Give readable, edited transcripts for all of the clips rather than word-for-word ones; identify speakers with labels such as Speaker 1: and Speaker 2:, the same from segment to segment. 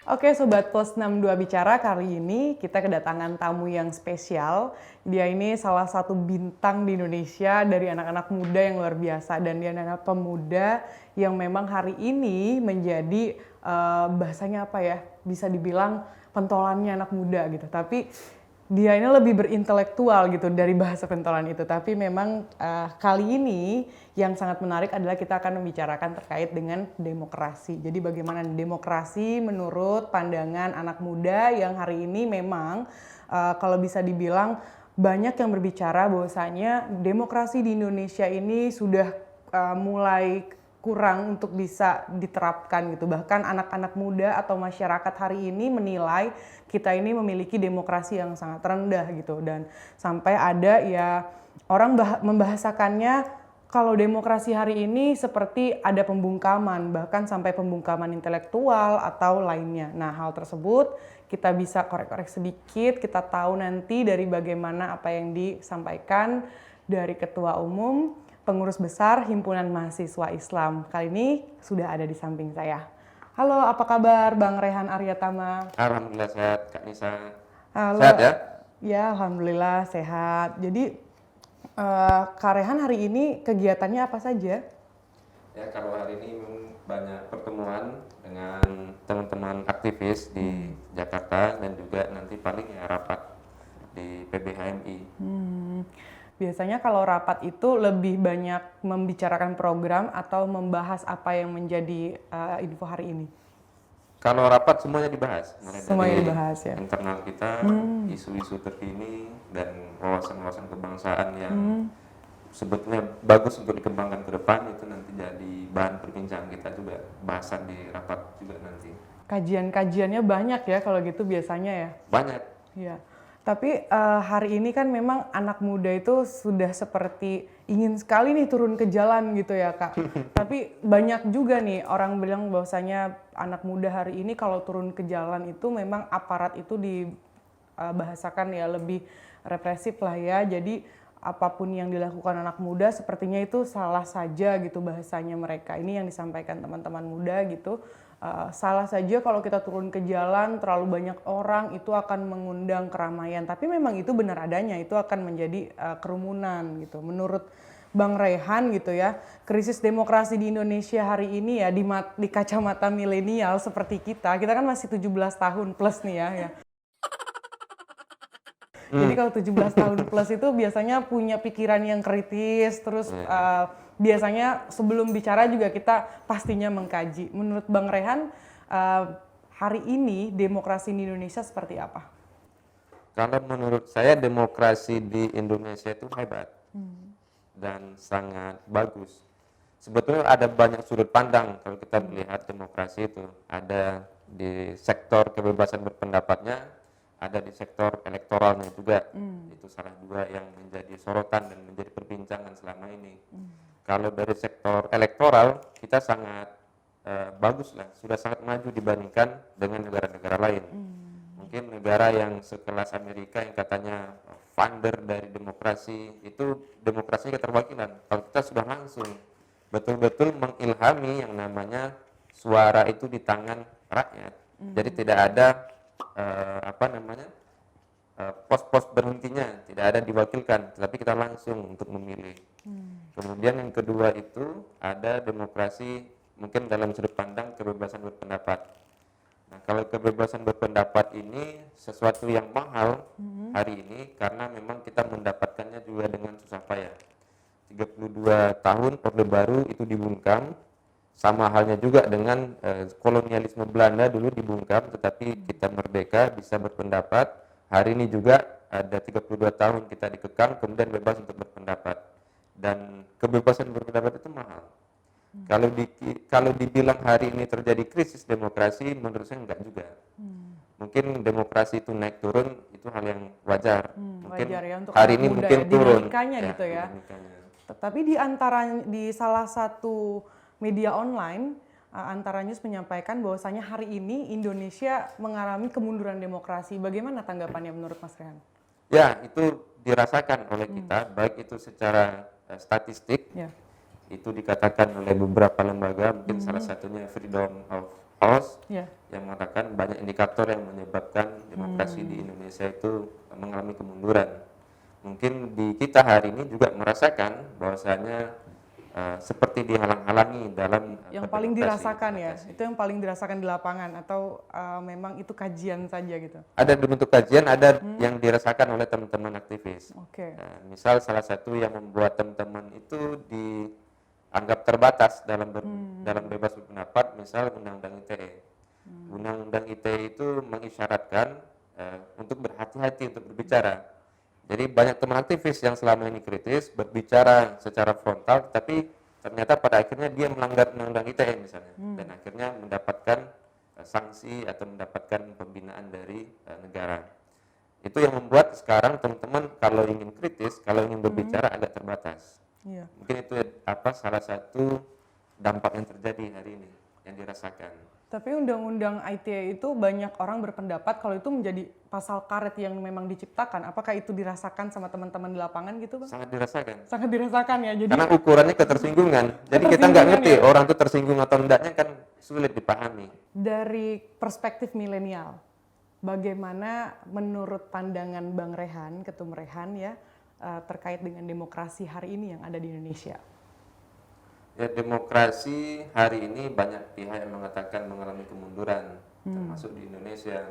Speaker 1: Oke Sobat Plus 62 Bicara, kali ini kita kedatangan tamu yang spesial. Dia ini salah satu bintang di Indonesia dari anak-anak muda yang luar biasa. Dan dia anak pemuda yang memang hari ini menjadi bahasanya apa ya, bisa dibilang pentolannya anak muda gitu. Tapi dia ini lebih berintelektual gitu dari bahasa pentolan itu. Tapi memang kali ini yang sangat menarik adalah kita akan membicarakan terkait dengan demokrasi. Jadi bagaimana demokrasi menurut pandangan anak muda yang hari ini memang kalau bisa dibilang banyak yang berbicara bahwasanya demokrasi di Indonesia ini sudah mulai kurang untuk bisa diterapkan gitu. Bahkan anak-anak muda atau masyarakat hari ini menilai kita ini memiliki demokrasi yang sangat rendah gitu. Dan sampai ada ya orang membahasakannya kalau demokrasi hari ini seperti ada pembungkaman, bahkan sampai pembungkaman intelektual atau lainnya. Nah, hal tersebut kita bisa korek-korek sedikit, kita tahu nanti dari bagaimana apa yang disampaikan dari Ketua Umum Pengurus Besar Himpunan Mahasiswa Islam. Kali ini sudah ada di samping saya. Halo, apa kabar Bang Rehan Aryatama?
Speaker 2: Alhamdulillah sehat, Kak Nisa.
Speaker 1: Halo.
Speaker 2: Sehat ya?
Speaker 1: Ya, alhamdulillah sehat. Jadi Kak Rehan hari ini kegiatannya apa saja?
Speaker 2: Ya, kalau hari ini memang banyak pertemuan dengan teman-teman aktivis di Jakarta dan juga nanti paling ya rapat di PBHMI.
Speaker 1: Biasanya kalau rapat itu lebih banyak membicarakan program atau membahas apa yang menjadi info hari ini?
Speaker 2: Kalau rapat semuanya dibahas, mulai
Speaker 1: Semuanya
Speaker 2: dari
Speaker 1: dibahas ya?
Speaker 2: internal kita, isu-isu terkini dan wawasan-wawasan kebangsaan yang sebetulnya bagus untuk dikembangkan ke depan itu nanti jadi bahan perbincangan kita juga, bahasan di rapat juga nanti.
Speaker 1: Kajian-kajiannya banyak ya kalau gitu biasanya ya?
Speaker 2: Banyak.
Speaker 1: Iya. Tapi hari ini kan memang anak muda itu sudah seperti ingin sekali nih turun ke jalan gitu ya Kak. Tapi banyak juga nih orang bilang bahwasanya anak muda hari ini kalau turun ke jalan itu memang aparat itu dibahasakan ya lebih represif lah ya. Jadi apapun yang dilakukan anak muda sepertinya itu salah saja gitu bahasanya mereka. Ini yang disampaikan teman-teman muda gitu. Salah saja kalau kita turun ke jalan terlalu banyak orang itu akan mengundang keramaian. Tapi memang itu benar adanya, itu akan menjadi kerumunan gitu. Menurut Bang Rehan gitu ya, krisis demokrasi di Indonesia hari ini ya di kacamata milenial seperti kita kan masih 17 tahun plus nih ya. Jadi kalau 17 tahun plus itu biasanya punya pikiran yang kritis, terus biasanya sebelum bicara juga kita pastinya mengkaji. Menurut Bang Rehan, hari ini demokrasi di Indonesia seperti apa?
Speaker 2: Kalau menurut saya demokrasi di Indonesia itu hebat dan sangat bagus. Sebetulnya ada banyak sudut pandang kalau kita melihat demokrasi itu. Ada di sektor kebebasan berpendapatnya, ada di sektor elektoralnya juga. Itu salah dua yang menjadi sorotan dan menjadi perbincangan selama ini. Kalau dari sektor elektoral, kita sangat bagus lah, sudah sangat maju dibandingkan dengan negara-negara lain. Mungkin negara yang sekelas Amerika yang katanya founder dari demokrasi, itu demokrasinya keterwakilan. Kalau kita sudah langsung betul-betul mengilhami yang namanya suara itu di tangan rakyat. Jadi tidak ada pos-pos berhentinya, tidak ada diwakilkan, tetapi kita langsung untuk memilih. Kemudian yang kedua itu ada demokrasi mungkin dalam sudut pandang kebebasan berpendapat. Nah, kalau kebebasan berpendapat ini sesuatu yang mahal hari ini karena memang kita mendapatkannya juga dengan susah payah. 32 tahun Orde Baru itu dibungkam, sama halnya juga dengan kolonialisme Belanda dulu dibungkam, tetapi kita merdeka bisa berpendapat. Hari ini juga ada 32 tahun kita dikekang, kemudian bebas untuk berpendapat. Dan kebebasan berpendapat itu mahal. Kalau dibilang hari ini terjadi krisis demokrasi, menurut saya enggak juga. Mungkin demokrasi itu naik turun itu hal yang wajar. Mungkin
Speaker 1: Wajar ya untuk
Speaker 2: hari
Speaker 1: anak
Speaker 2: ini
Speaker 1: muda
Speaker 2: mungkin
Speaker 1: ya,
Speaker 2: turun.
Speaker 1: dinamikanya gitu ya.
Speaker 2: Dinamikanya.
Speaker 1: Tapi di salah satu media online, Antara News menyampaikan bahwasanya hari ini Indonesia mengalami kemunduran demokrasi. Bagaimana tanggapannya menurut Mas Rehan?
Speaker 2: Ya, itu dirasakan oleh kita, baik itu secara statistik,
Speaker 1: Ya.
Speaker 2: itu dikatakan oleh beberapa lembaga, mungkin salah satunya Freedom of House
Speaker 1: Ya.
Speaker 2: yang mengatakan banyak indikator yang menyebabkan demokrasi di Indonesia itu mengalami kemunduran. Mungkin di kita hari ini juga merasakan bahwasanya seperti dihalang-halangi dalam
Speaker 1: Yang paling
Speaker 2: berdemokrasi,
Speaker 1: dirasakan ya,
Speaker 2: demokrasi.
Speaker 1: itu yang paling dirasakan di lapangan atau memang itu kajian saja gitu?
Speaker 2: Ada bentuk kajian, ada yang dirasakan oleh teman-teman aktivis.
Speaker 1: Oke.
Speaker 2: Misal salah satu yang membuat teman-teman itu dianggap terbatas dalam bebas berpendapat, misal Undang-Undang ITE. Undang-Undang ITE itu mengisyaratkan untuk berhati-hati untuk berbicara. Jadi banyak teman aktivis yang selama ini kritis berbicara secara frontal, tapi ternyata pada akhirnya dia melanggar Undang-Undang ITE misalnya, dan akhirnya mendapatkan sanksi atau mendapatkan pembinaan dari negara. Itu yang membuat sekarang teman-teman kalau ingin kritis, kalau ingin berbicara agak terbatas.
Speaker 1: Iya.
Speaker 2: Mungkin itu salah satu dampak yang terjadi hari ini yang dirasakan.
Speaker 1: Tapi undang-undang ITE itu banyak orang berpendapat kalau itu menjadi pasal karet yang memang diciptakan. Apakah itu dirasakan sama teman-teman di lapangan gitu, Bang?
Speaker 2: Sangat dirasakan.
Speaker 1: Sangat dirasakan ya. Jadi
Speaker 2: Karena ukurannya ketersinggungan. Jadi kita nggak ngerti orang itu tersinggung atau enggaknya kan sulit dipahami.
Speaker 1: dari perspektif milenial, bagaimana menurut pandangan Bang Rehan, Ketum Rehan ya, terkait dengan demokrasi hari ini yang ada di Indonesia?
Speaker 2: Ya, demokrasi hari ini banyak pihak yang mengatakan mengalami kemunduran, termasuk di Indonesia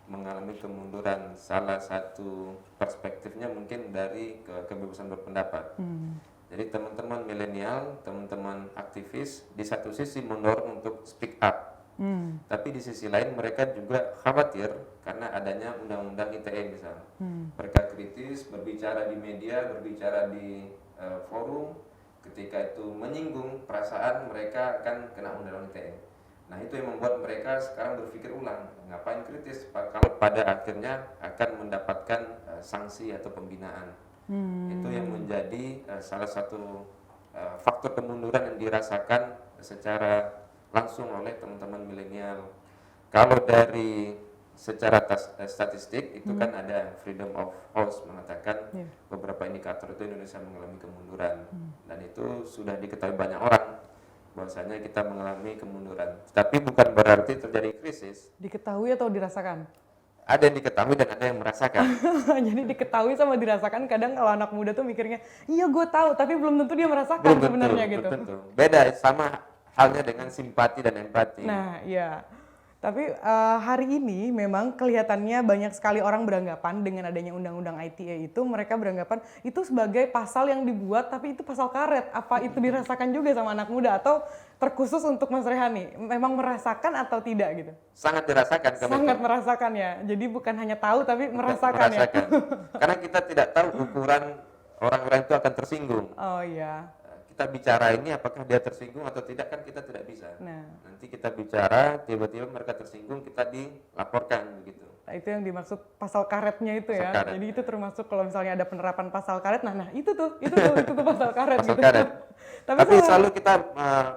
Speaker 2: mengalami kemunduran. Salah satu perspektifnya mungkin dari kebebasan berpendapat. Jadi teman-teman milenial, teman-teman aktivis di satu sisi mendorong untuk speak up, tapi di sisi lain mereka juga khawatir karena adanya undang-undang ITE misalnya. Mereka kritis, berbicara di media, berbicara di forum. Ketika itu menyinggung perasaan, mereka akan kena undang-undang ITE. Nah, itu yang membuat mereka sekarang berpikir ulang, ngapain kritis kalau pada akhirnya akan mendapatkan sanksi atau pembinaan. Itu yang menjadi salah satu faktor kemunduran yang dirasakan secara langsung oleh teman-teman milenial. Kalau dari secara statistik itu kan ada Freedom of House mengatakan beberapa indikator itu Indonesia mengalami kemunduran, dan itu sudah diketahui banyak orang bahwasanya kita mengalami kemunduran. Tapi bukan berarti terjadi krisis.
Speaker 1: Diketahui atau dirasakan?
Speaker 2: Ada yang diketahui dan ada yang merasakan.
Speaker 1: Jadi diketahui sama dirasakan, kadang kalau anak muda tuh mikirnya, iya gue tahu, tapi belum tentu dia merasakan
Speaker 2: Belum tentu,
Speaker 1: sebenarnya gitu.
Speaker 2: belum tentu. Beda, sama halnya dengan simpati dan empati.
Speaker 1: Nah, iya. Tapi hari ini memang kelihatannya banyak sekali orang beranggapan dengan adanya undang-undang ITE itu, mereka beranggapan itu sebagai pasal yang dibuat tapi itu pasal karet. Apa itu dirasakan juga sama anak muda atau terkhusus untuk Mas Rehan nih? Memang merasakan atau tidak gitu?
Speaker 2: Sangat dirasakan.
Speaker 1: Sangat merasakan ya. Jadi bukan hanya tahu tapi merasakan ya.
Speaker 2: Karena kita tidak tahu ukuran orang-orang itu akan tersinggung.
Speaker 1: Oh iya.
Speaker 2: Kita bicara ini apakah dia tersinggung atau tidak kan kita tidak bisa.
Speaker 1: Nah.
Speaker 2: Nanti kita bicara tiba-tiba mereka tersinggung, kita dilaporkan begitu.
Speaker 1: Nah, itu yang dimaksud pasal karetnya itu ya.
Speaker 2: Karet.
Speaker 1: Jadi itu termasuk kalau misalnya ada penerapan pasal karet, nah itu tuh pasal karet
Speaker 2: Pasal
Speaker 1: gitu.
Speaker 2: karet. Tapi
Speaker 1: sama,
Speaker 2: selalu kita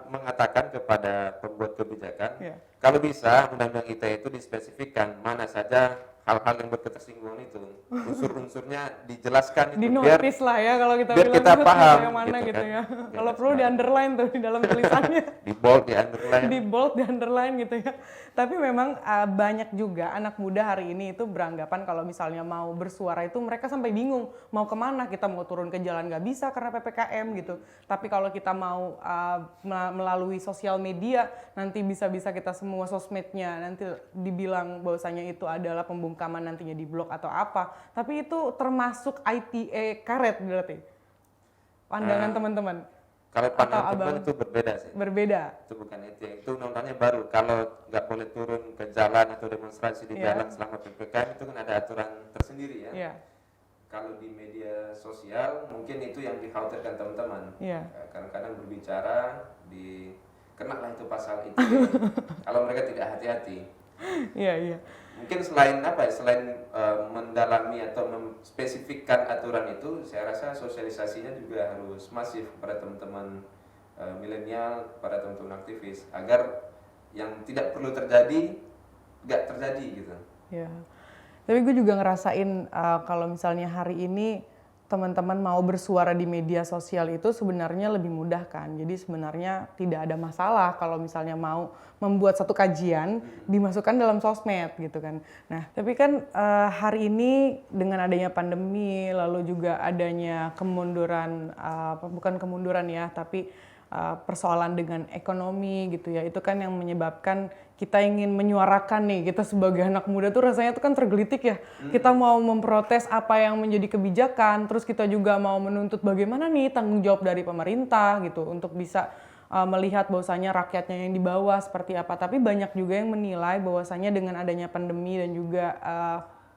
Speaker 2: mengatakan kepada pembuat kebijakan, kalau bisa undang-undang ITE itu dispesifikkan mana saja hal-hal yang berketersinggungan itu, unsur-unsurnya dijelaskan itu,
Speaker 1: di notice lah ya kalau kita
Speaker 2: biar
Speaker 1: bilang
Speaker 2: kita paham
Speaker 1: yang mana gitu
Speaker 2: kan.
Speaker 1: ya. Kalau perlu di underline tuh di dalam tulisannya.
Speaker 2: Di bold, di underline.
Speaker 1: Di bold, di underline gitu ya. Tapi memang banyak juga anak muda hari ini itu beranggapan kalau misalnya mau bersuara itu mereka sampai bingung mau kemana, kita mau turun ke jalan nggak bisa karena PPKM gitu. Tapi kalau kita mau melalui sosial media nanti bisa-bisa kita semua sosmednya nanti dibilang bahwasanya itu adalah pembungkaman nantinya di blog atau apa. Tapi itu termasuk ITE karet berarti pandangan teman-teman.
Speaker 2: Kalau pandangan teman itu berbeda sih.
Speaker 1: Berbeda.
Speaker 2: Itu bukan itu undang-undangnya baru. Kalau nggak boleh turun ke jalan atau demonstrasi di jalan selama PPKM itu kan ada aturan tersendiri ya. Kalau di media sosial mungkin itu yang dikhawatirkan teman-teman. Kadang-kadang berbicara kenalah itu pasal itu. Kalau mereka tidak hati-hati.
Speaker 1: Iya.
Speaker 2: Mungkin selain mendalami atau memspesifikkan aturan itu, saya rasa sosialisasinya juga harus masif kepada teman-teman milenial, kepada teman-teman aktivis, agar yang tidak perlu terjadi nggak terjadi gitu.
Speaker 1: Ya. Tapi gue juga ngerasain kalau misalnya hari ini teman-teman mau bersuara di media sosial itu sebenarnya lebih mudah kan. Jadi sebenarnya tidak ada masalah kalau misalnya mau membuat satu kajian dimasukkan dalam sosmed gitu kan. Nah, tapi kan hari ini dengan adanya pandemi lalu juga adanya kemunduran bukan kemunduran ya, tapi persoalan dengan ekonomi gitu ya. Itu kan yang menyebabkan kita ingin menyuarakan nih, kita sebagai anak muda tuh rasanya tuh kan tergelitik ya. Kita mau memprotes apa yang menjadi kebijakan, terus kita juga mau menuntut bagaimana nih tanggung jawab dari pemerintah gitu untuk bisa melihat bahwasanya rakyatnya yang di bawah seperti apa. Tapi banyak juga yang menilai bahwasanya dengan adanya pandemi dan juga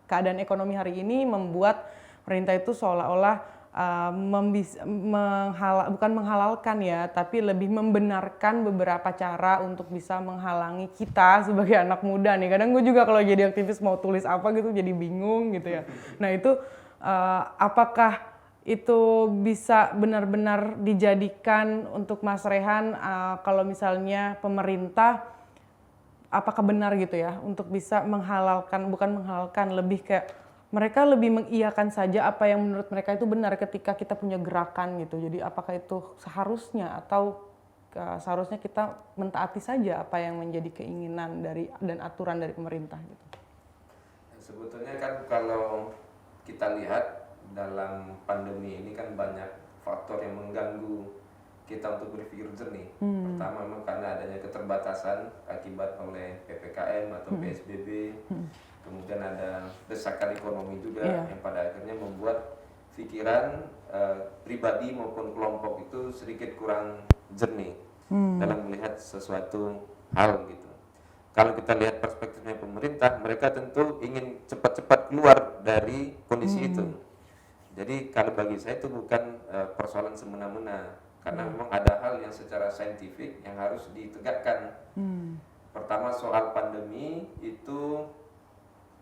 Speaker 1: keadaan ekonomi hari ini membuat pemerintah itu seolah-olah bukan menghalalkan ya, tapi lebih membenarkan beberapa cara untuk bisa menghalangi kita sebagai anak muda nih. Kadang gue juga kalau jadi aktivis mau tulis apa gitu jadi bingung gitu ya. Nah itu apakah itu bisa benar-benar dijadikan untuk Mas Rehan kalau misalnya pemerintah apakah benar gitu ya untuk bisa menghalalkan, bukan menghalalkan, lebih kayak mereka lebih mengiyakan saja apa yang menurut mereka itu benar ketika kita punya gerakan gitu. Jadi apakah itu seharusnya atau seharusnya kita mentaati saja apa yang menjadi keinginan dari dan aturan dari pemerintah gitu.
Speaker 2: Sebetulnya kan kalau kita lihat dalam pandemi ini kan banyak faktor yang mengganggu kita untuk berpikir jernih. Pertama memang karena adanya keterbatasan akibat oleh PPKM atau PSBB. Kemudian ada desakan ekonomi juga yang pada akhirnya membuat pikiran pribadi maupun kelompok itu sedikit kurang jernih dalam melihat sesuatu hal gitu. Kalau kita lihat perspektifnya pemerintah, mereka tentu ingin cepat-cepat keluar dari kondisi itu. Jadi kalau bagi saya itu bukan persoalan semena-mena, karena memang ada hal yang secara saintifik yang harus ditegakkan. Pertama soal pandemi itu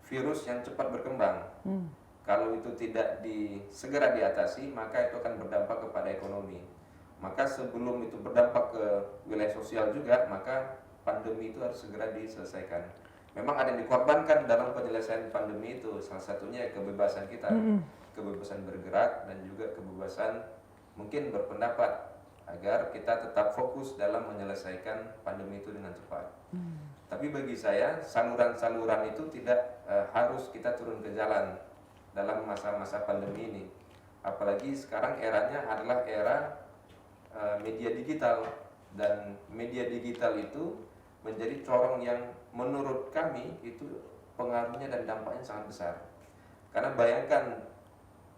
Speaker 2: virus yang cepat berkembang. Kalau itu tidak segera diatasi, maka itu akan berdampak kepada ekonomi. Maka sebelum itu berdampak ke wilayah sosial juga, maka pandemi itu harus segera diselesaikan. Memang ada yang dikorbankan dalam penyelesaian pandemi itu, salah satunya kebebasan kita, kebebasan bergerak dan juga kebebasan mungkin berpendapat, agar kita tetap fokus dalam menyelesaikan pandemi itu dengan cepat. Tapi bagi saya saluran-saluran itu tidak harus kita turun ke jalan dalam masa-masa pandemi ini. Apalagi sekarang eranya adalah era media digital, dan media digital itu menjadi corong yang menurut kami itu pengaruhnya dan dampaknya sangat besar. Karena bayangkan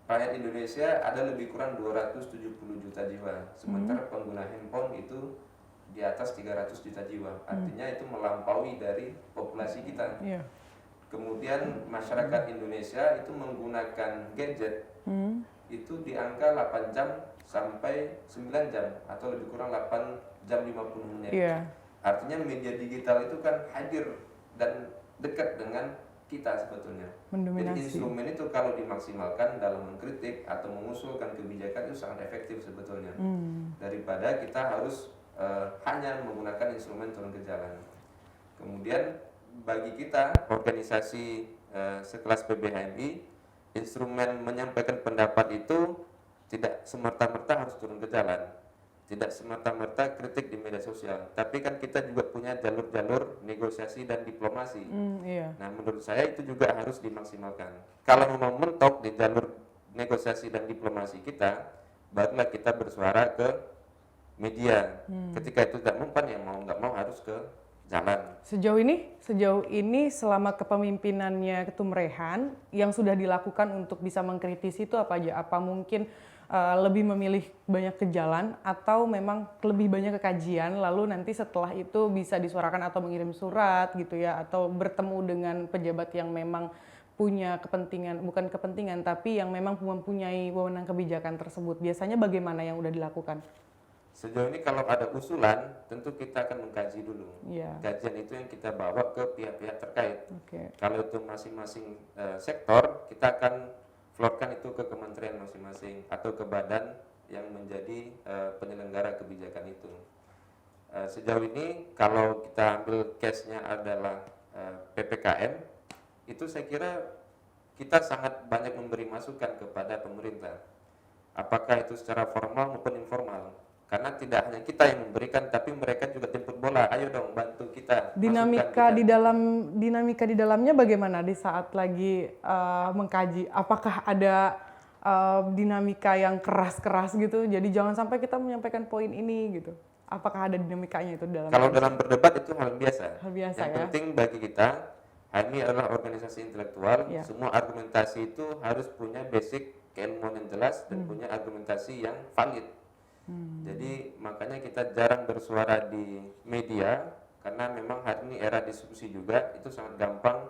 Speaker 2: rakyat Indonesia ada lebih kurang 270 juta jiwa, sementara pengguna handphone itu di atas 300 juta jiwa. Artinya itu melampaui dari populasi kita. Kemudian masyarakat Indonesia itu menggunakan gadget itu di angka 8 jam sampai 9 jam atau lebih kurang 8 jam 50 menit. Artinya media digital itu kan hadir dan dekat dengan kita sebetulnya. Jadi instrumen itu kalau dimaksimalkan dalam mengkritik atau mengusulkan kebijakan itu sangat efektif sebetulnya. Daripada kita harus hanya menggunakan instrumen turun ke jalan. Kemudian bagi kita organisasi sekelas PBHMI, instrumen menyampaikan pendapat itu tidak semerta-merta harus turun ke jalan, tidak semerta-merta kritik di media sosial, tapi kan kita juga punya jalur-jalur negosiasi dan diplomasi. Nah menurut saya itu juga harus dimaksimalkan. Kalau memang mentok di jalur negosiasi dan diplomasi kita, barulah kita bersuara ke media. Ketika itu tidak mempan, yang mau nggak mau harus ke jalan.
Speaker 1: Sejauh ini selama kepemimpinannya Ketum Rehan yang sudah dilakukan untuk bisa mengkritisi itu apa aja? Apa mungkin lebih memilih banyak ke jalan atau memang lebih banyak ke kajian, lalu nanti setelah itu bisa disuarakan atau mengirim surat gitu ya, atau bertemu dengan pejabat yang memang punya kepentingan, bukan kepentingan, tapi yang memang mempunyai wewenang kebijakan tersebut. Biasanya bagaimana yang udah dilakukan?
Speaker 2: Sejauh ini kalau ada usulan, tentu kita akan mengkaji dulu. Kajian itu yang kita bawa ke pihak-pihak terkait. Kalau itu masing-masing sektor, kita akan florkan itu ke kementerian masing-masing atau ke badan yang menjadi penyelenggara kebijakan itu. Sejauh ini kalau kita ambil case-nya adalah PPKM, itu saya kira kita sangat banyak memberi masukan kepada pemerintah. apakah itu secara formal maupun informal. Karena tidak hanya kita yang memberikan, tapi mereka juga jemput bola. Ayo dong bantu kita, masukkan kita.
Speaker 1: Dinamika di dalamnya bagaimana di saat lagi mengkaji? Apakah ada dinamika yang keras-keras gitu? Jadi jangan sampai kita menyampaikan poin ini gitu. Apakah ada dinamikanya itu dalam?
Speaker 2: Kalau dalam berdebat itu hal biasa.
Speaker 1: Hal biasa
Speaker 2: Yang
Speaker 1: ya.
Speaker 2: penting bagi kita, HMI adalah organisasi intelektual.
Speaker 1: Ya.
Speaker 2: Semua argumentasi itu harus punya basic keilmuan yang jelas dan punya argumentasi yang valid. Jadi makanya kita jarang bersuara di media karena memang hari ini era diskusi juga, itu sangat gampang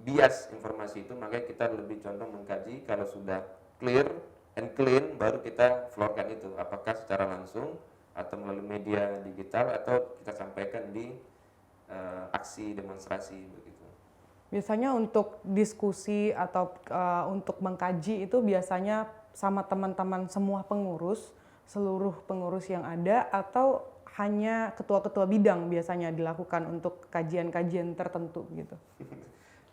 Speaker 2: bias informasi itu, makanya kita lebih condong mengkaji. Kalau sudah clear and clean baru kita floorkan itu, apakah secara langsung atau melalui media digital atau kita sampaikan di aksi demonstrasi begitu.
Speaker 1: Biasanya untuk diskusi atau untuk mengkaji itu biasanya sama teman-teman semua pengurus, seluruh pengurus yang ada, atau hanya ketua-ketua bidang biasanya dilakukan untuk kajian-kajian tertentu gitu?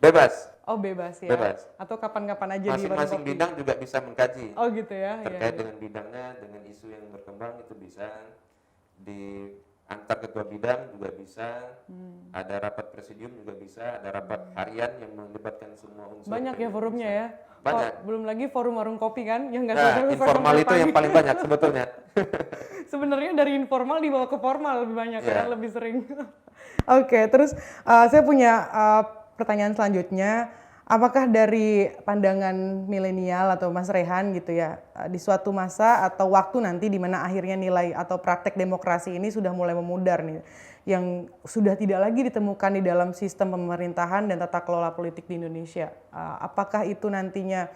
Speaker 2: Bebas.
Speaker 1: Oh bebas ya?
Speaker 2: Bebas.
Speaker 1: Atau kapan-kapan aja di warung
Speaker 2: Masing-masing
Speaker 1: kopi?
Speaker 2: bidang juga bisa mengkaji.
Speaker 1: Oh gitu ya?
Speaker 2: Terkait
Speaker 1: Ya.
Speaker 2: dengan bidangnya, dengan isu yang berkembang itu bisa. Di antar ketua bidang juga bisa. Ada rapat presidium juga bisa. Ada rapat harian yang melibatkan semua unsur.
Speaker 1: Banyak ya forumnya ya?
Speaker 2: Banyak.
Speaker 1: Belum lagi forum warung kopi kan? Yang nggak
Speaker 2: Nah,
Speaker 1: selesai
Speaker 2: informal itu yang paling banyak sebetulnya.
Speaker 1: Sebenarnya dari informal dibawa ke formal lebih banyak
Speaker 2: Ya.
Speaker 1: ya, lebih sering. Oke, terus saya punya pertanyaan selanjutnya. Apakah dari pandangan milenial atau Mas Rehan gitu ya, di suatu masa atau waktu nanti di mana akhirnya nilai atau praktek demokrasi ini sudah mulai memudar nih, yang sudah tidak lagi ditemukan di dalam sistem pemerintahan dan tata kelola politik di Indonesia. Apakah itu nantinya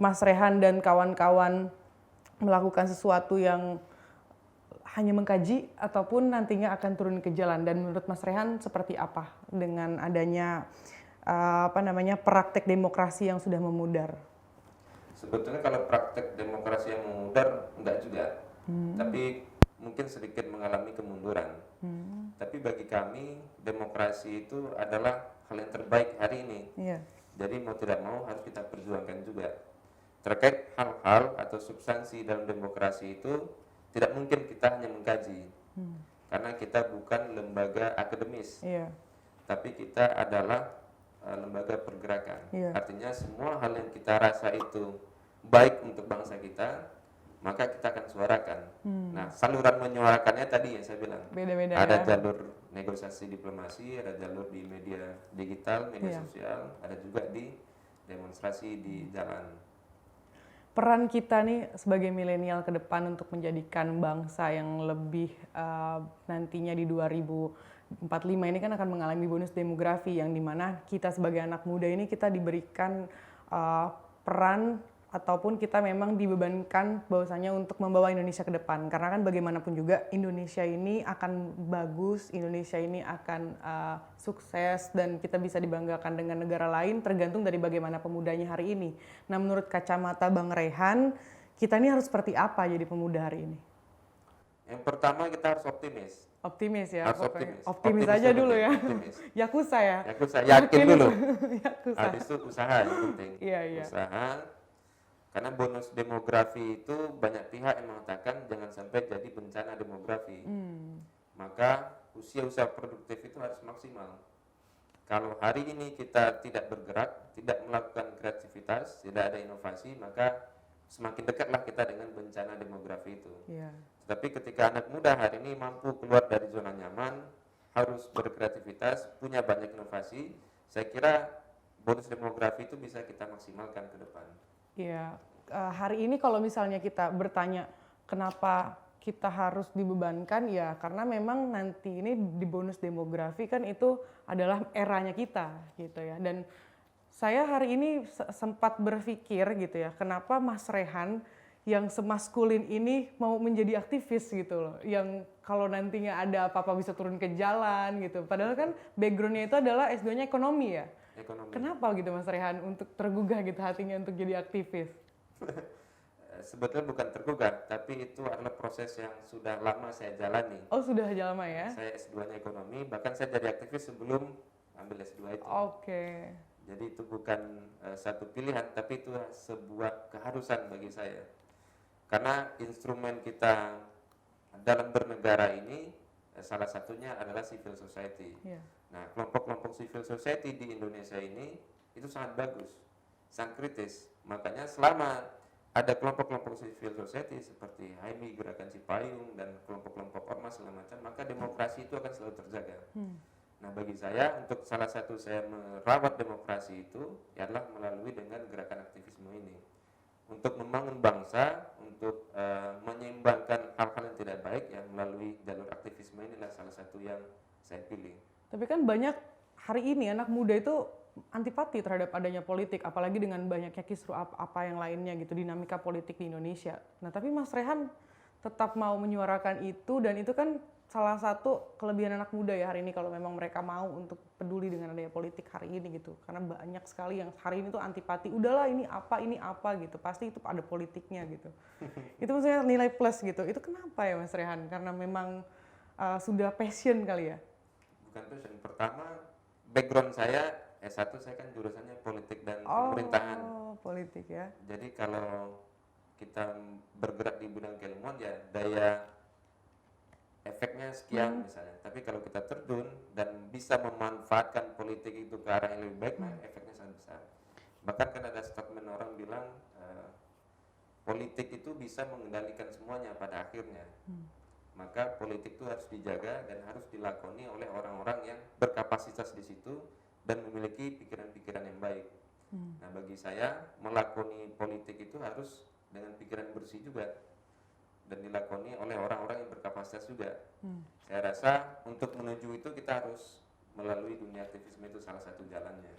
Speaker 1: Mas Rehan dan kawan-kawan melakukan sesuatu yang hanya mengkaji ataupun nantinya akan turun ke jalan, dan menurut Mas Rehan seperti apa dengan adanya praktek demokrasi yang sudah memudar?
Speaker 2: Sebetulnya kalau praktek demokrasi yang memudar enggak juga, tapi mungkin sedikit mengalami kemunduran. Tapi bagi kami demokrasi itu adalah hal yang terbaik hari ini.
Speaker 1: Iya.
Speaker 2: Jadi mau tidak mau harus kita perjuangkan juga. Terkait hal-hal atau substansi dalam demokrasi itu tidak mungkin kita hanya mengkaji, karena kita bukan lembaga akademis,
Speaker 1: Iya.
Speaker 2: tapi kita adalah lembaga pergerakan.
Speaker 1: Iya.
Speaker 2: Artinya semua hal yang kita rasa itu baik untuk bangsa kita, maka kita akan suarakan. Nah, saluran menyuarakannya tadi yang saya bilang,
Speaker 1: Beda-beda
Speaker 2: ada
Speaker 1: ya.
Speaker 2: jalur negosiasi diplomasi, ada jalur di media digital, media
Speaker 1: Iya.
Speaker 2: sosial, ada juga di demonstrasi di jalan.
Speaker 1: Peran kita nih sebagai milenial ke depan untuk menjadikan bangsa yang lebih nantinya di 2045 ini kan akan mengalami bonus demografi, yang dimana kita sebagai anak muda ini kita diberikan peran ataupun kita memang dibebankan bahwasanya untuk membawa Indonesia ke depan, karena kan bagaimanapun juga Indonesia ini akan bagus, Indonesia ini akan sukses dan kita bisa dibanggakan dengan negara lain tergantung dari bagaimana pemudanya hari ini. Nah, menurut kacamata Bang Rehan, kita ini harus seperti apa jadi pemuda hari ini?
Speaker 2: Yang pertama kita harus optimis.
Speaker 1: Optimis ya,
Speaker 2: Harus
Speaker 1: pokoknya.
Speaker 2: optimis.
Speaker 1: Optimis
Speaker 2: Optimis
Speaker 1: aja
Speaker 2: yang
Speaker 1: dulu
Speaker 2: penting,
Speaker 1: ya.
Speaker 2: optimis.
Speaker 1: Yakuza ya.
Speaker 2: Saya yakin dulu.
Speaker 1: Yakuza.
Speaker 2: Habis itu usaha yang penting.
Speaker 1: Iya, iya.
Speaker 2: Usaha. Karena bonus demografi itu banyak pihak yang mengatakan jangan sampai jadi bencana demografi. Maka usia produktif itu harus maksimal. Kalau hari ini kita tidak bergerak, tidak melakukan kreativitas, tidak ada inovasi, maka semakin dekatlah kita dengan bencana demografi itu.
Speaker 1: Iya.
Speaker 2: Tapi ketika anak muda hari ini mampu keluar dari zona nyaman, harus berkreativitas, punya banyak inovasi, saya kira bonus demografi itu bisa kita maksimalkan ke depan.
Speaker 1: Iya, hari ini kalau misalnya kita bertanya kenapa kita harus dibebankan, ya karena memang nanti ini di bonus demografi kan itu adalah eranya kita gitu ya. Dan saya hari ini sempat berpikir gitu ya, kenapa Mas Rehan yang semaskulin ini mau menjadi aktivis gitu loh, yang kalau nantinya ada apa-apa bisa turun ke jalan gitu. Padahal kan backgroundnya itu adalah S2-nya ekonomi ya.
Speaker 2: Ekonomi.
Speaker 1: Kenapa gitu Mas Rehan untuk tergugah gitu hatinya untuk jadi aktivis?
Speaker 2: Sebetulnya bukan tergugah, tapi itu adalah proses yang sudah lama saya jalani.
Speaker 1: Oh sudah lama ya?
Speaker 2: Saya S2-nya ekonomi, bahkan saya jadi aktivis sebelum ambil S2 itu.
Speaker 1: Oke.
Speaker 2: Jadi itu bukan satu pilihan, tapi itu sebuah keharusan bagi saya. Karena instrumen kita dalam bernegara ini salah satunya adalah civil society.
Speaker 1: Iya.
Speaker 2: Nah, kelompok-kelompok civil society di Indonesia ini itu sangat bagus, sangat kritis. Makanya selama ada kelompok-kelompok civil society seperti HMI, Gerakan Cipayung, dan kelompok-kelompok ormas segala macam, maka demokrasi itu akan selalu terjaga. Nah, bagi saya, untuk salah satu saya merawat demokrasi itu adalah melalui dengan gerakan aktivisme ini. Untuk membangun bangsa, untuk menyeimbangkan hal-hal yang tidak baik, yang melalui jalur aktivisme inilah salah satu yang saya pilih.
Speaker 1: Tapi kan banyak hari ini anak muda itu antipati terhadap adanya politik, apalagi dengan banyaknya kisru apa yang lainnya gitu, dinamika politik di Indonesia. Nah, tapi Mas Rehan tetap mau menyuarakan itu, dan itu kan salah satu kelebihan anak muda ya hari ini, kalau memang mereka mau untuk peduli dengan adanya politik hari ini gitu. Karena banyak sekali yang hari ini tuh antipati, udahlah ini apa gitu, pasti itu ada politiknya gitu. Itu maksudnya nilai plus gitu. Itu kenapa ya Mas Rehan? Karena memang sudah passion kali ya?
Speaker 2: Bukan passion. Pertama, background saya S1, saya kan jurusannya politik dan pemerintahan.
Speaker 1: Oh, politik ya.
Speaker 2: Jadi kalau kita bergerak di bidang keilmuan ya daya efeknya sekian misalnya. Tapi kalau kita terjun dan bisa memanfaatkan politik itu ke arah yang lebih baik, nah efeknya sangat besar. Bahkan kan ada statement orang bilang politik itu bisa mengendalikan semuanya pada akhirnya. Maka politik itu harus dijaga dan harus dilakoni oleh orang-orang yang berkapasitas di situ dan memiliki pikiran-pikiran yang baik. Nah, bagi saya melakoni politik itu harus dengan pikiran bersih juga dan dilakoni oleh orang-orang yang berkapasitas juga. Saya rasa untuk menuju itu kita harus melalui dunia aktivisme, itu salah satu jalannya.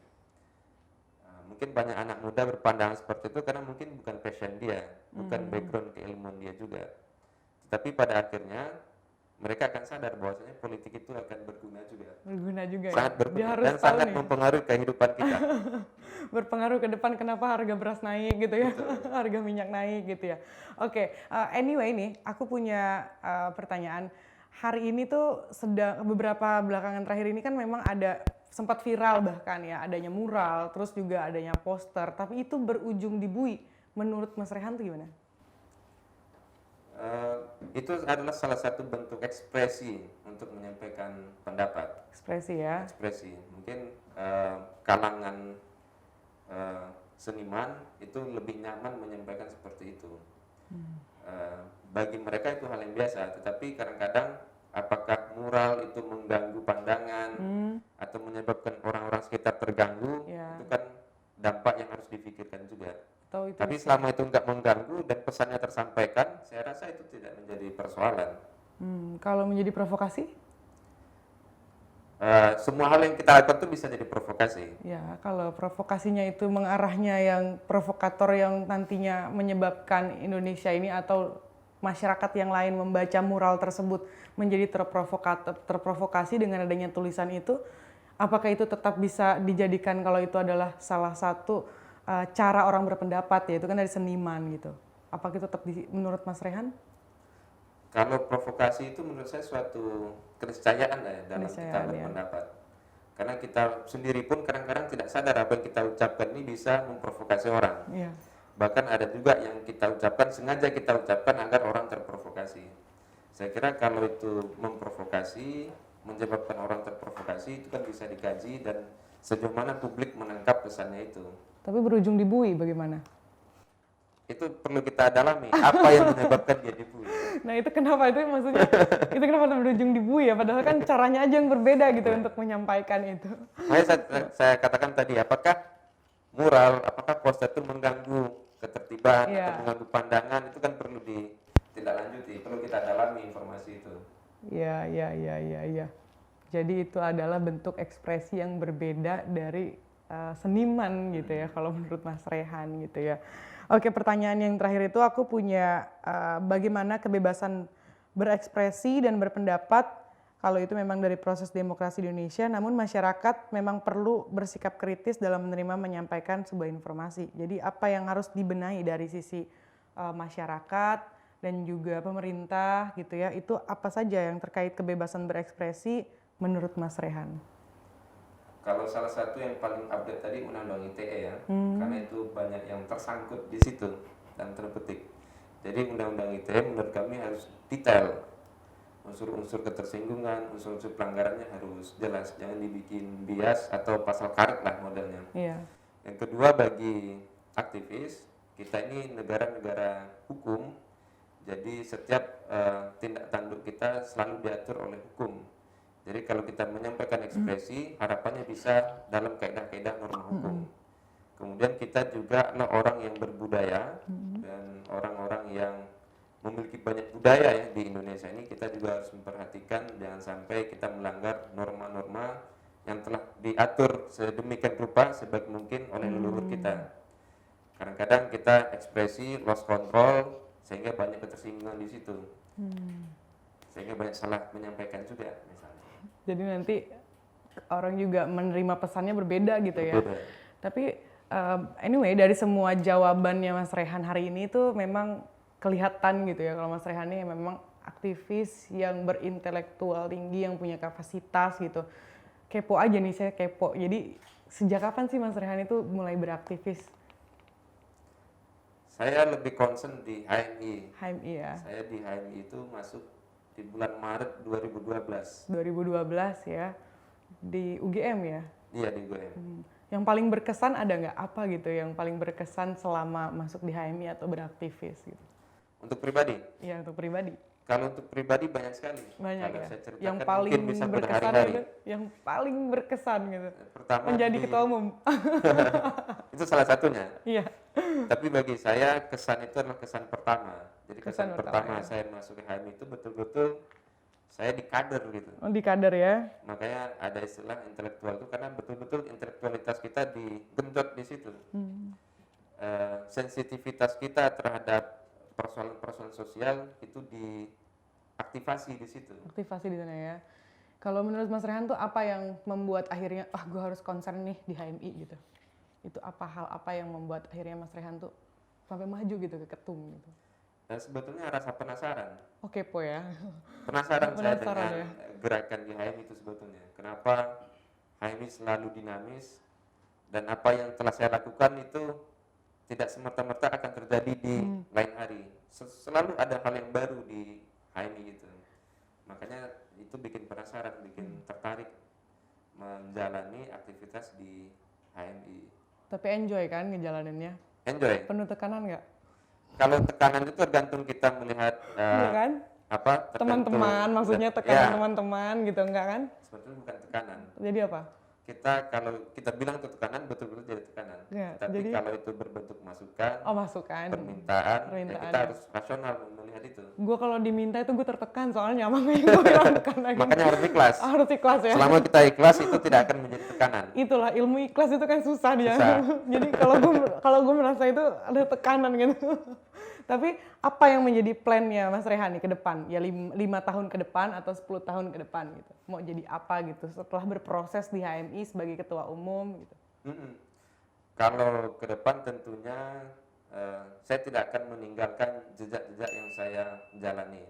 Speaker 2: Mungkin banyak anak muda berpandangan seperti itu karena mungkin bukan passion dia, bukan background keilmuan dia juga. Tetapi pada akhirnya mereka akan sadar bahwasanya politik itu akan berguna juga.
Speaker 1: Berguna juga ya.
Speaker 2: Sangat berguna
Speaker 1: Dia harus
Speaker 2: dan
Speaker 1: tahu
Speaker 2: sangat
Speaker 1: nih.
Speaker 2: mempengaruhi kehidupan kita.
Speaker 1: Berpengaruh ke depan kenapa harga beras naik gitu ya. Harga minyak naik gitu ya. Oke, anyway nih aku punya pertanyaan. Hari ini tuh beberapa belakangan terakhir ini kan memang ada sempat viral bahkan ya, adanya mural, terus juga adanya poster, tapi itu berujung dibui. Menurut Mas Rehan tuh gimana?
Speaker 2: Itu adalah salah satu bentuk ekspresi untuk menyampaikan pendapat.
Speaker 1: Ekspresi ya.
Speaker 2: Ekspresi. Mungkin kalangan seniman itu lebih nyaman menyampaikan seperti itu. Bagi mereka itu hal yang biasa, tetapi kadang-kadang apakah mural itu mengganggu pandangan atau menyebabkan orang-orang sekitar terganggu, itu kan dampak yang harus difikirkan juga. Tapi selama itu nggak mengganggu dan pesannya tersampaikan, saya rasa itu tidak menjadi persoalan.
Speaker 1: Kalau menjadi provokasi?
Speaker 2: Semua hal yang kita lakukan itu bisa jadi provokasi.
Speaker 1: Ya, kalau provokasinya itu mengarahnya yang provokator yang nantinya menyebabkan Indonesia ini atau masyarakat yang lain membaca mural tersebut menjadi terprovokasi dengan adanya tulisan itu, apakah itu tetap bisa dijadikan kalau itu adalah salah satu cara orang berpendapat, ya itu kan dari seniman gitu. Apakah itu tetap menurut Mas Rehan?
Speaker 2: Kalau provokasi itu menurut saya suatu keniscayaan ya dalam kita berpendapat. Karena kita sendiri pun kadang-kadang tidak sadar apa yang kita ucapkan ini bisa memprovokasi orang.
Speaker 1: Iya.
Speaker 2: Bahkan ada juga yang kita ucapkan sengaja kita ucapkan agar orang terprovokasi. Saya kira kalau itu memprovokasi, menyebabkan orang terprovokasi, itu kan bisa dikaji dan sejauh mana publik menangkap pesannya itu.
Speaker 1: Tapi berujung dibui bagaimana?
Speaker 2: Itu perlu kita dalami, apa yang menyebabkan dia dibui.
Speaker 1: Nah itu kenapa, itu maksudnya itu kenapa berujung dibui ya, padahal kan caranya aja yang berbeda gitu untuk menyampaikan itu.
Speaker 2: Makanya saya katakan tadi, apakah mural, apakah poster itu mengganggu ketertiban atau mengganggu pandangan, itu kan perlu ditindaklanjuti, perlu kita dalami informasi itu.
Speaker 1: Iya. Jadi itu adalah bentuk ekspresi yang berbeda dari seniman gitu ya, kalau menurut Mas Rehan gitu ya. Oke, pertanyaan yang terakhir itu aku punya, bagaimana kebebasan berekspresi dan berpendapat kalau itu memang dari proses demokrasi di Indonesia, namun masyarakat memang perlu bersikap kritis dalam menerima menyampaikan sebuah informasi. Jadi apa yang harus dibenahi dari sisi masyarakat dan juga pemerintah gitu ya, itu apa saja yang terkait kebebasan berekspresi menurut Mas Rehan?
Speaker 2: Kalau salah satu yang paling update tadi Undang-Undang ITE ya, karena itu banyak yang tersangkut di situ dan terpetik. Jadi Undang-Undang ITE menurut kami harus detail, unsur-unsur ketersinggungan, unsur-unsur pelanggarannya harus jelas, jangan dibikin bias atau pasal karet lah modelnya.
Speaker 1: Iya.
Speaker 2: Yang kedua, bagi aktivis, kita ini negara-negara hukum, jadi setiap tindak tanduk kita selalu diatur oleh hukum. Jadi kalau kita menyampaikan ekspresi, harapannya bisa dalam kaidah-kaidah norma hukum. Kemudian kita juga adalah orang yang berbudaya dan orang-orang yang memiliki banyak budaya ya di Indonesia ini, kita juga harus memperhatikan jangan sampai kita melanggar norma-norma yang telah diatur sedemikian rupa sebaik mungkin oleh leluhur kita. Kadang-kadang kita ekspresi lost control sehingga banyak ketersinggungan di situ, sehingga banyak salah menyampaikan juga misalnya.
Speaker 1: Jadi nanti orang juga menerima pesannya berbeda gitu ya.
Speaker 2: Berbeda.
Speaker 1: Tapi anyway, dari semua jawabannya Mas Rehan hari ini tuh memang kelihatan gitu ya kalau Mas Rehan ini memang aktivis yang berintelektual tinggi, yang punya kapasitas gitu. Kepo aja nih, saya kepo. Jadi sejak kapan sih Mas Rehan itu mulai beraktivis?
Speaker 2: Saya lebih concern di HMI.
Speaker 1: HMI ya.
Speaker 2: Saya di HMI itu masuk di bulan Maret 2012.
Speaker 1: 2012 ya. Di UGM ya?
Speaker 2: Iya, di UGM.
Speaker 1: Yang paling berkesan ada nggak apa gitu yang paling berkesan selama masuk di HMI atau beraktivis gitu?
Speaker 2: Untuk pribadi?
Speaker 1: Iya, untuk pribadi.
Speaker 2: Kalau untuk pribadi banyak sekali.
Speaker 1: Banyak
Speaker 2: Kalau
Speaker 1: ya.
Speaker 2: saya ceritakan
Speaker 1: Yang paling
Speaker 2: mungkin bisa
Speaker 1: berkesan
Speaker 2: berhari-hari.
Speaker 1: gitu, yang paling berkesan gitu.
Speaker 2: Pertama
Speaker 1: Menjadi ketua umum.
Speaker 2: itu salah satunya.
Speaker 1: Iya.
Speaker 2: Tapi bagi saya kesan itu adalah kesan pertama. Jadi kesan,
Speaker 1: Kesan
Speaker 2: pertama
Speaker 1: pertama, ya.
Speaker 2: saya masuk ke HMI itu betul-betul saya di kader gitu.
Speaker 1: Oh, di kader ya.
Speaker 2: Makanya ada istilah intelektual itu karena betul-betul intelektualitas kita digenjot di situ. Sensitivitas kita terhadap persoalan-persoalan sosial itu diaktifasi di situ.
Speaker 1: Aktivasi di sana ya. Kalau menurut Mas Rehan tuh apa yang membuat akhirnya gue harus concern nih di HMI gitu? Itu hal apa yang membuat akhirnya Mas Rehan tuh sampai maju gitu ke ketum gitu?
Speaker 2: Dan sebetulnya rasa penasaran.
Speaker 1: Oh, kepo ya.
Speaker 2: Penasaran saya
Speaker 1: Penasaran
Speaker 2: dengan
Speaker 1: ya.
Speaker 2: gerakan di HMI itu sebetulnya. Kenapa HMI selalu dinamis dan apa yang telah saya lakukan itu tidak semerta-merta akan terjadi di lain hari. Selalu ada hal yang baru di HMI gitu. Makanya itu bikin penasaran, bikin tertarik menjalani aktivitas di HMI.
Speaker 1: Tapi enjoy kan ngejalaninnya?
Speaker 2: Enjoy.
Speaker 1: Penuh tekanan nggak?
Speaker 2: Kalau tekanan itu tergantung kita melihat
Speaker 1: Iya kan?
Speaker 2: apa tergantung-
Speaker 1: Teman-teman, maksudnya tekanan
Speaker 2: Ya,
Speaker 1: teman-teman gitu enggak kan?
Speaker 2: sebetulnya bukan tekanan.
Speaker 1: Jadi apa?
Speaker 2: Kalau kita bilang itu tekanan betul-betul jadi tekanan.
Speaker 1: Ya,
Speaker 2: Tapi
Speaker 1: jadi-
Speaker 2: kalau itu berbentuk masukan,
Speaker 1: Oh, masukan.
Speaker 2: permintaan, ya
Speaker 1: Permintaan,
Speaker 2: kita
Speaker 1: ya.
Speaker 2: harus rasional melihat itu.
Speaker 1: Gue kalau diminta itu gue tertekan soalnya makanya gue bilang tekan lagi.
Speaker 2: Makanya harus ikhlas.
Speaker 1: Harus ikhlas ya.
Speaker 2: Selama kita ikhlas itu tidak akan menjadi tekanan.
Speaker 1: Itulah ilmu ikhlas itu kan susah dia.
Speaker 2: Susah.
Speaker 1: Jadi kalau gue merasa itu ada tekanan gitu. Tapi apa yang menjadi plannya Mas Rehan nih ke depan? Ya 5 tahun ke depan atau 10 tahun ke depan gitu. Mau jadi apa gitu setelah berproses di HMI sebagai ketua umum gitu.
Speaker 2: Kalau ke depan tentunya saya tidak akan meninggalkan jejak-jejak yang saya jalani.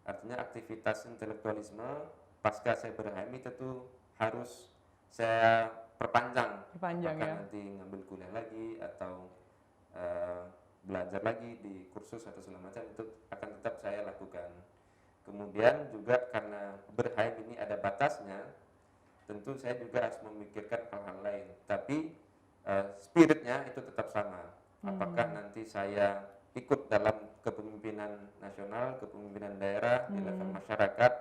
Speaker 2: Artinya aktivitas intelektualisme pasca saya ber-HMI tentu harus saya perpanjang.
Speaker 1: Perpanjang,
Speaker 2: Apakah
Speaker 1: ya.
Speaker 2: nanti ngambil kuliah lagi atau belajar lagi di kursus atau segala macam, itu akan tetap saya lakukan. Kemudian juga karena ber-HMI ini ada batasnya, tentu saya juga harus memikirkan hal-hal lain. Tapi spiritnya itu tetap sama. Apakah nanti saya ikut dalam kepemimpinan nasional, kepemimpinan daerah, di level masyarakat,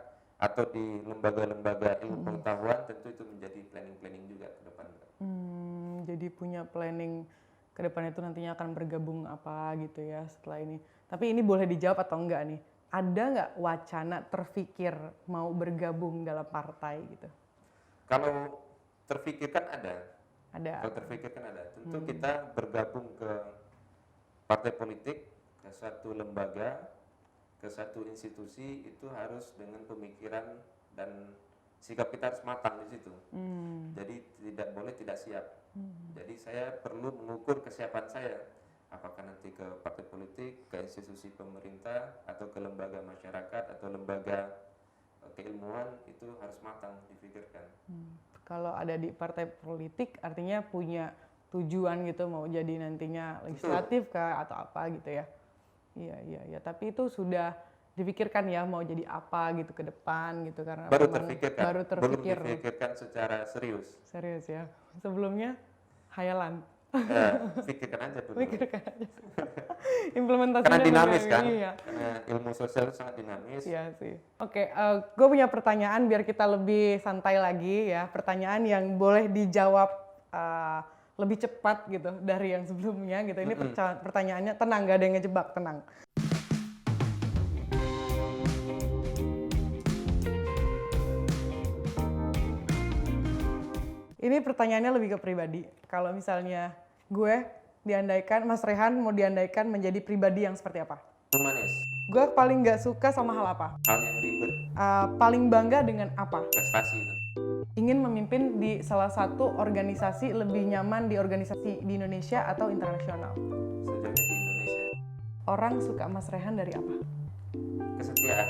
Speaker 2: atau di lembaga-lembaga ilmu pengetahuan, tentu itu menjadi planning-planning juga ke depan.
Speaker 1: Jadi punya planning ke depan itu nantinya akan bergabung apa gitu ya setelah ini. Tapi ini boleh dijawab atau enggak nih? Ada nggak wacana terfikir mau bergabung dalam partai gitu?
Speaker 2: Kalau terfikirkan ada.
Speaker 1: Ada.
Speaker 2: Kalau terfikirkan ada. Tentu kita bergabung ke partai politik, ke satu lembaga, ke satu institusi, itu harus dengan pemikiran dan sikap kita harus matang di situ. Jadi tidak boleh tidak siap. Jadi saya perlu mengukur kesiapan saya. Apakah nanti ke partai politik, ke institusi pemerintah, atau ke lembaga masyarakat, atau lembaga keilmuan, itu harus matang dipikirkan.
Speaker 1: Kalau ada di partai politik artinya punya tujuan gitu, mau jadi nantinya legislatif kah atau apa gitu ya. Iya. Tapi itu sudah dipikirkan ya mau jadi apa gitu ke depan gitu, karena
Speaker 2: Baru
Speaker 1: memang
Speaker 2: terpikirkan,
Speaker 1: baru
Speaker 2: belum
Speaker 1: terpikir.
Speaker 2: dipikirkan secara serius.
Speaker 1: Serius ya. Sebelumnya hayalan.
Speaker 2: Pikirkan aja dulu.
Speaker 1: Pikirkan aja. Implementasinya
Speaker 2: Karena dinamis
Speaker 1: sampai-
Speaker 2: kan,
Speaker 1: Iya.
Speaker 2: karena ilmu sosial itu sangat dinamis.
Speaker 1: Iya sih. Oke, gue punya pertanyaan biar kita lebih santai lagi ya. Pertanyaan yang boleh dijawab lebih cepat gitu dari yang sebelumnya gitu. Ini pertanyaannya tenang, gak ada yang ngejebak, tenang. Ini pertanyaannya lebih ke pribadi. Kalau misalnya gue diandaikan, Mas Rehan mau diandaikan menjadi pribadi yang seperti apa?
Speaker 2: Humanis,
Speaker 1: Gue paling gak suka sama hal apa?
Speaker 2: hal yang ribet,
Speaker 1: Paling bangga dengan apa?
Speaker 2: prestasi itu.
Speaker 1: Ingin memimpin di salah satu organisasi, lebih nyaman di organisasi di Indonesia atau internasional?
Speaker 2: Sejauhnya di Indonesia.
Speaker 1: Orang suka Mas Rehan dari apa?
Speaker 2: Kesetiaan,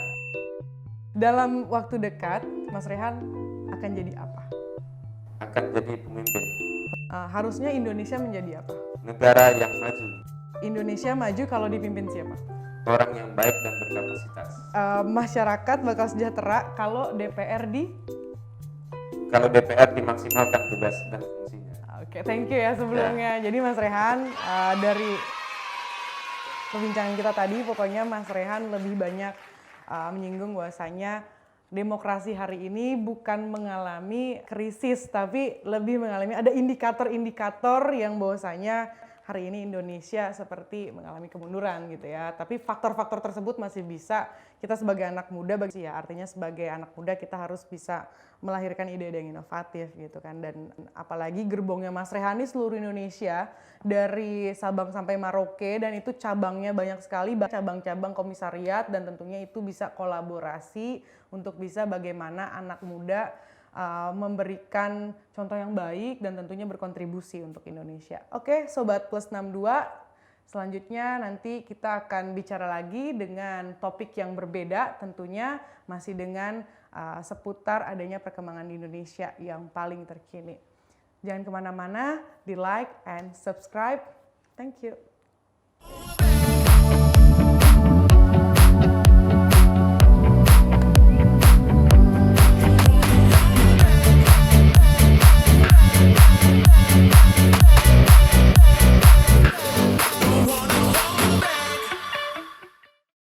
Speaker 1: Dalam waktu dekat, Mas Rehan akan jadi apa?
Speaker 2: akan jadi pemimpin.
Speaker 1: Harusnya Indonesia menjadi apa?
Speaker 2: Negara yang maju,
Speaker 1: Indonesia maju kalau dipimpin siapa?
Speaker 2: orang yang baik dan berkapasitas.
Speaker 1: Masyarakat bakal sejahtera kalau DPR
Speaker 2: Kalau DPR dimaksimalkan tugas dan fungsinya.
Speaker 1: Oke, thank you ya sebelumnya. Jadi Mas Rehan, dari perbincangan kita tadi, pokoknya Mas Rehan lebih banyak menyinggung bahwasanya demokrasi hari ini bukan mengalami krisis, tapi lebih mengalami ada indikator-indikator yang bahwasanya hari ini Indonesia seperti mengalami kemunduran gitu ya. Tapi faktor-faktor tersebut masih bisa kita sebagai anak muda, ya artinya sebagai anak muda kita harus bisa melahirkan ide-ide yang inovatif gitu kan. Dan apalagi gerbongnya Mas Rehan ini seluruh Indonesia dari Sabang sampai Merauke, dan itu cabangnya banyak sekali, cabang-cabang komisariat, dan tentunya itu bisa kolaborasi untuk bisa bagaimana anak muda memberikan contoh yang baik dan tentunya berkontribusi untuk Indonesia. Oke, Sobat Plus 62, selanjutnya nanti kita akan bicara lagi dengan topik yang berbeda, tentunya masih dengan seputar adanya perkembangan di Indonesia yang paling terkini. Jangan kemana-mana, di like and subscribe. Thank you.